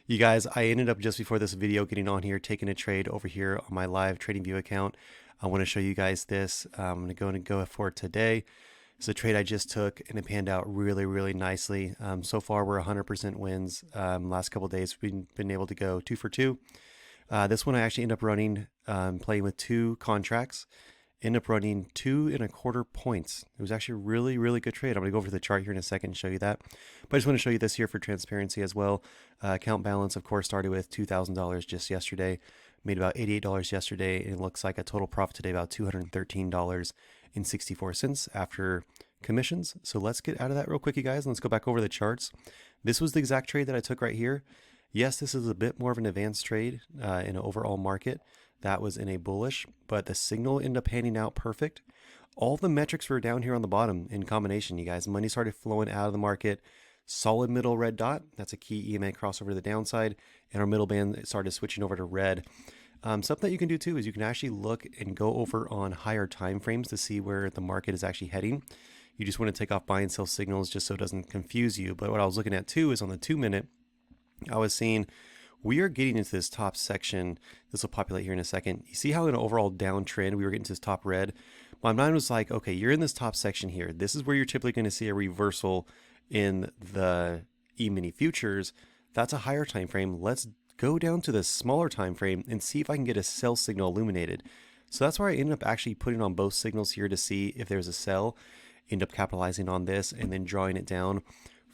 You guys, I ended up just before this video getting on here, taking a trade over here on my live Tradingview account. I want to show you guys this. I'm going to go for it today. It's a trade I just took and it panned out really, really nicely. So far, we're 100% wins. Last couple of days, we've been able to go 2 for 2. This one I actually ended up running, playing with 2 contracts. Ended up running 2.25 points. It was actually a really, really good trade. I'm going to go over to the chart here in a second and show you that. But I just want to show you this here for transparency as well. Account balance, of course, started with $2,000 just yesterday. Made about $88 yesterday, and it looks like a total profit today about $213.64 after commissions. So let's get out of that real quick, you guys, and let's go back over the charts. This was the exact trade that I took right here. Yes, this is a bit more of an advanced trade in an overall market. That was in a bullish, but the signal ended up panning out perfect. All the metrics were down here on the bottom in combination, you guys. Money started flowing out of the market. Solid middle red dot. That's a key EMA crossover to the downside. And our middle band started switching over to red. Something that you can do too is you can actually look and go over on higher time frames to see where the market is actually heading. You just want to take off buy and sell signals just so it doesn't confuse you. But what I was looking at too is on the 2-minute, I was seeing we are getting into this top section. This will populate here in a second. You see how in an overall downtrend, we were getting to this top red? My mind was like, okay, you're in this top section here. This is where you're typically going to see a reversal in the E-mini futures. That's a higher time frame. Let's go down to the smaller time frame and see if I can get a sell signal illuminated. So that's why I ended up actually putting on both signals here to see if there's a sell. End up capitalizing on this and then drawing it down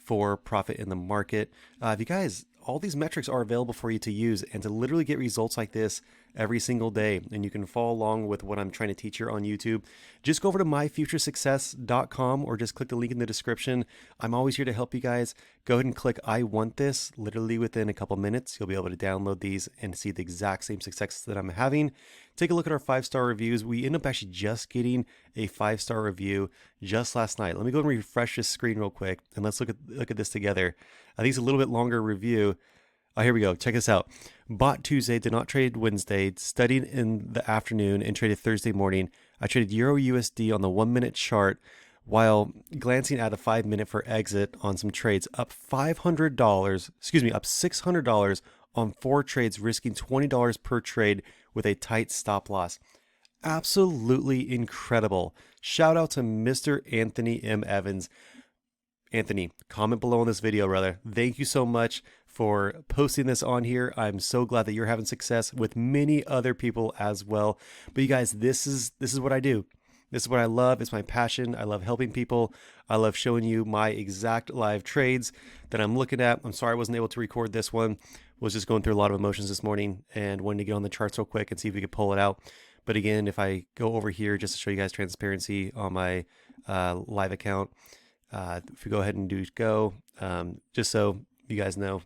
for profit in the market. If you guys, all these metrics are available for you to use and to literally get results like this every single day. And you can follow along with what I'm trying to teach here on YouTube. Just go over to myfuturesuccess.com or just click the link in the description. I'm always here to help you guys. Go ahead and click I want this. Literally within a couple minutes, you'll be able to download these and see the exact same success that I'm having. Take a look at our 5-star reviews. We end up actually just getting a 5-star review just last night. Let me go and refresh this screen real quick and let's look at this together. I think it's a little bit longer review. Oh, here we go. Check this out. Bought Tuesday, did not trade Wednesday, studied in the afternoon, and traded Thursday morning. I traded Euro USD on the 1-minute chart while glancing at the 5-minute for exit on some trades. Up $600 on 4 trades, risking $20 per trade with a tight stop loss. Absolutely incredible. Shout out to Mr. Anthony M. Evans. Anthony, comment below on this video, brother. Thank you so much for posting this on here. I'm so glad that you're having success with many other people as well. But you guys, this is what I do. This is what I love. It's my passion. I love helping people. I love showing you my exact live trades that I'm looking at. I'm sorry I wasn't able to record this one. Was just going through a lot of emotions this morning and wanted to get on the charts real quick and see if we could pull it out. But again, if I go over here just to show you guys transparency on my live account, if we go ahead and just so you guys know,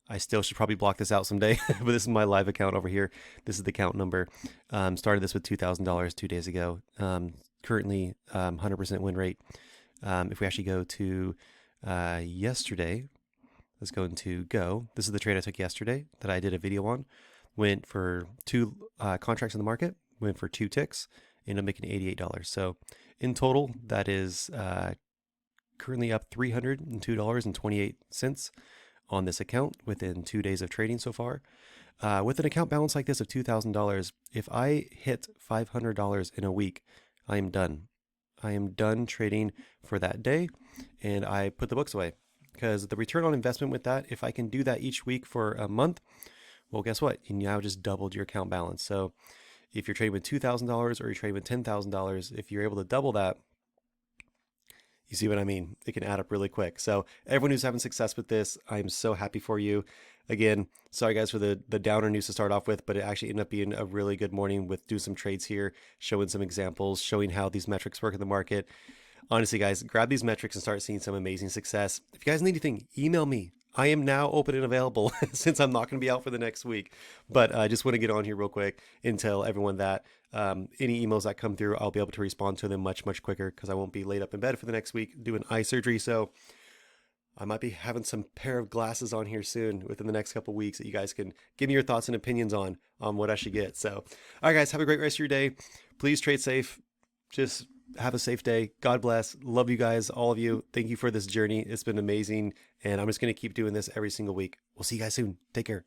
I still should probably block this out someday, but this is my live account over here. This is the account number. Started this with $2,000 2 days ago. Currently 100% win rate. If we actually go to yesterday, let's go into Go. This is the trade I took yesterday that I did a video on. Went for 2 contracts in the market, went for 2 ticks, ended up making $88. So in total, that is currently up $302.28 on this account within 2 days of trading so far. With an account balance like this of $2,000, if I hit $500 in a week, I am done. I am done trading for that day, and I put the books away. Because the return on investment with that, if I can do that each week for a month, well, guess what? You now just doubled your account balance. So if you're trading with $2,000 or you're trading with $10,000, if you're able to double that, you see what I mean? It can add up really quick. So everyone who's having success with this, I'm so happy for you. Again, sorry guys for the downer news to start off with, but it actually ended up being a really good morning with doing some trades here, showing some examples, showing how these metrics work in the market. Honestly, guys, grab these metrics and start seeing some amazing success. If you guys need anything, email me. I am now open and available since I'm not going to be out for the next week. But I just want to get on here real quick and tell everyone that any emails that come through, I'll be able to respond to them much, much quicker because I won't be laid up in bed for the next week doing eye surgery. So I might be having some pair of glasses on here soon within the next couple of weeks that you guys can give me your thoughts and opinions on what I should get. So, all right, guys, have a great rest of your day. Please trade safe. Just have a safe day. God bless. Love you guys, all of you. Thank you for this journey. It's been amazing. And I'm just going to keep doing this every single week. We'll see you guys soon. Take care.